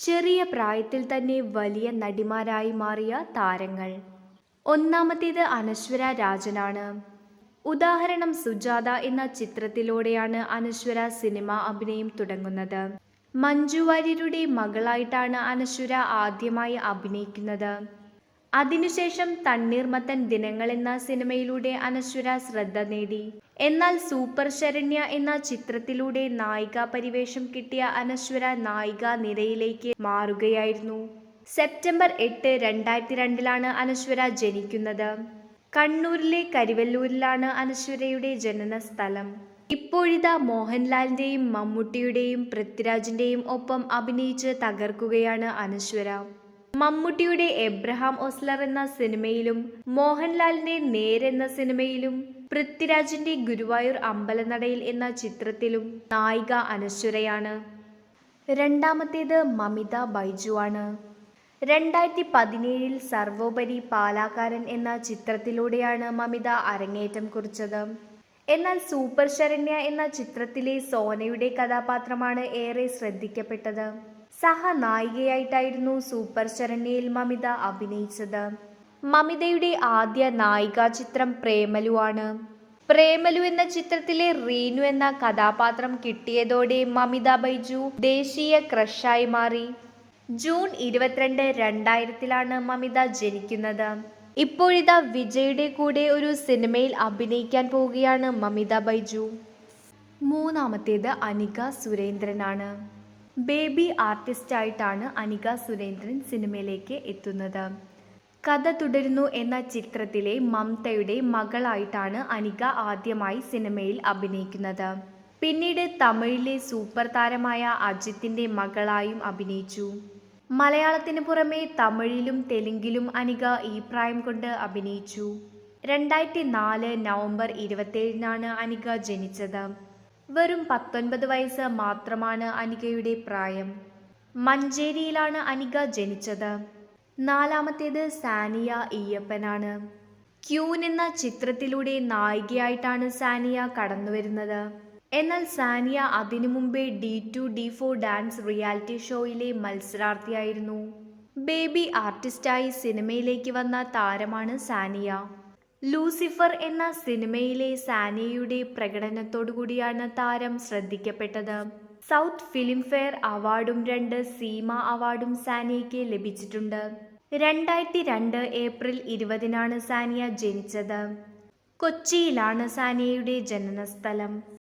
ചെറിയ പ്രായത്തിൽ തന്നെ വലിയ നടിമാരായി മാറിയ താരങ്ങൾ. ഒന്നാമത്തേത് അനശ്വര രാജനാണ്. ഉദാഹരണം സുജാത എന്ന ചിത്രത്തിലൂടെയാണ് അനശ്വര സിനിമ അഭിനയം തുടങ്ങുന്നത്. മഞ്ജു വാര്യരുടെ മകളായിട്ടാണ് അനശ്വര ആദ്യമായി അഭിനയിക്കുന്നത്. അതിനുശേഷം തണ്ണീർമത്തൻ ദിനങ്ങൾ എന്ന സിനിമയിലൂടെ അനശ്വര ശ്രദ്ധ നേടി. എന്നാൽ സൂപ്പർ ശരണ്യ എന്ന ചിത്രത്തിലൂടെ നായികാ പരിവേഷം കിട്ടിയ അനശ്വര നായികാ നിരയിലേക്ക് മാറുകയായിരുന്നു. സെപ്റ്റംബർ 8, 2002 അനശ്വര ജനിക്കുന്നത്. കണ്ണൂരിലെ കരിവെള്ളൂരിലാണ് അനശ്വരയുടെ ജനനസ്ഥലം. ഇപ്പോഴിതാ മോഹൻലാലിന്റെയും മമ്മൂട്ടിയുടെയും പൃഥ്വിരാജിന്റെയും ഒപ്പം അഭിനയിച്ച് തകർക്കുകയാണ് അനശ്വര. മമ്മൂട്ടിയുടെ എബ്രഹാം ഓസ്ലർ എന്ന സിനിമയിലും മോഹൻലാലിന്റെ നേര് എന്ന സിനിമയിലും പൃഥ്വിരാജിന്റെ ഗുരുവായൂർ അമ്പലനടയിൽ എന്ന ചിത്രത്തിലും നായിക അനശ്വരയാണ്. രണ്ടാമത്തേത് മമിത ബൈജു ആണ്. 2017 സർവോപരി പാലാക്കാരൻ എന്ന ചിത്രത്തിലൂടെയാണ് മമിത അരങ്ങേറ്റം കുറിച്ചത്. എന്നാൽ സൂപ്പർ ശരണ്യ എന്ന ചിത്രത്തിലെ സോനയുടെ കഥാപാത്രമാണ് ഏറെ ശ്രദ്ധിക്കപ്പെട്ടത്. സഹനായികയായിട്ടായിരുന്നു സൂപ്പർ ശരണ്യയിൽ മമിത അഭിനയിച്ചത്. മമിതയുടെ ആദ്യ നായികാ ചിത്രം പ്രേമലു ആണ്. പ്രേമലു എന്ന ചിത്രത്തിലെ റീനു എന്ന കഥാപാത്രം കിട്ടിയതോടെ മമിത ബൈജു ദേശീയ ക്രഷായി മാറി. ജൂൺ 22, 2000 മമിത ജനിക്കുന്നത്. ഇപ്പോഴിതാ വിജയുടെ കൂടെ ഒരു സിനിമയിൽ അഭിനയിക്കാൻ പോവുകയാണ് മമിത ബൈജു. മൂന്നാമത്തേത് അനിക സുരേന്ദ്രനാണ്. ബേബി ആർട്ടിസ്റ്റായിട്ടാണ് അനിക സുരേന്ദ്രൻ സിനിമയിലേക്ക് എത്തുന്നത്. കഥ തുടരുന്നു എന്ന ചിത്രത്തിലെ മമതയുടെ മകളായിട്ടാണ് അനിക ആദ്യമായി സിനിമയിൽ അഭിനയിക്കുന്നത്. പിന്നീട് തമിഴിലെ സൂപ്പർ താരമായ അജിത്തിന്റെ മകളായും അഭിനയിച്ചു. മലയാളത്തിന് പുറമെ തമിഴിലും തെലുങ്കിലും അനിക ഈ പ്രായം കൊണ്ട് അഭിനയിച്ചു. 2004 നവംബർ 27 അനിക ജനിച്ചത്. വെറും 19 വയസ്സ് മാത്രമാണ് അനികയുടെ പ്രായം. മഞ്ചേരിയിലാണ് അനിക ജനിച്ചത്. നാലാമത്തേത് സാനിയ ഇയ്യപ്പനാണ്. ക്യൂൻ എന്ന ചിത്രത്തിലൂടെ നായികയായിട്ടാണ് സാനിയ കടന്നുവരുന്നത്. എന്നാൽ സാനിയ അതിനു മുമ്പേ D2, D4 ഡാൻസ് റിയാലിറ്റി ഷോയിലെ മത്സരാർത്ഥിയായിരുന്നു. ബേബി ആർട്ടിസ്റ്റായി സിനിമയിലേക്ക് വന്ന താരമാണ് സാനിയ. ലൂസിഫർ എന്ന സിനിമയിലെ സാനിയയുടെ പ്രകടനത്തോടുകൂടിയാണ് താരം ശ്രദ്ധിക്കപ്പെട്ടത്. സൗത്ത് ഫിലിം ഫെയർ അവാർഡും 2 സീമ അവാർഡും സാനിയയ്ക്ക് ലഭിച്ചിട്ടുണ്ട്. 2002 ഏപ്രിൽ 20 സാനിയ ജനിച്ചത്. കൊച്ചിയിലാണ് സാനിയയുടെ ജനനസ്ഥലം.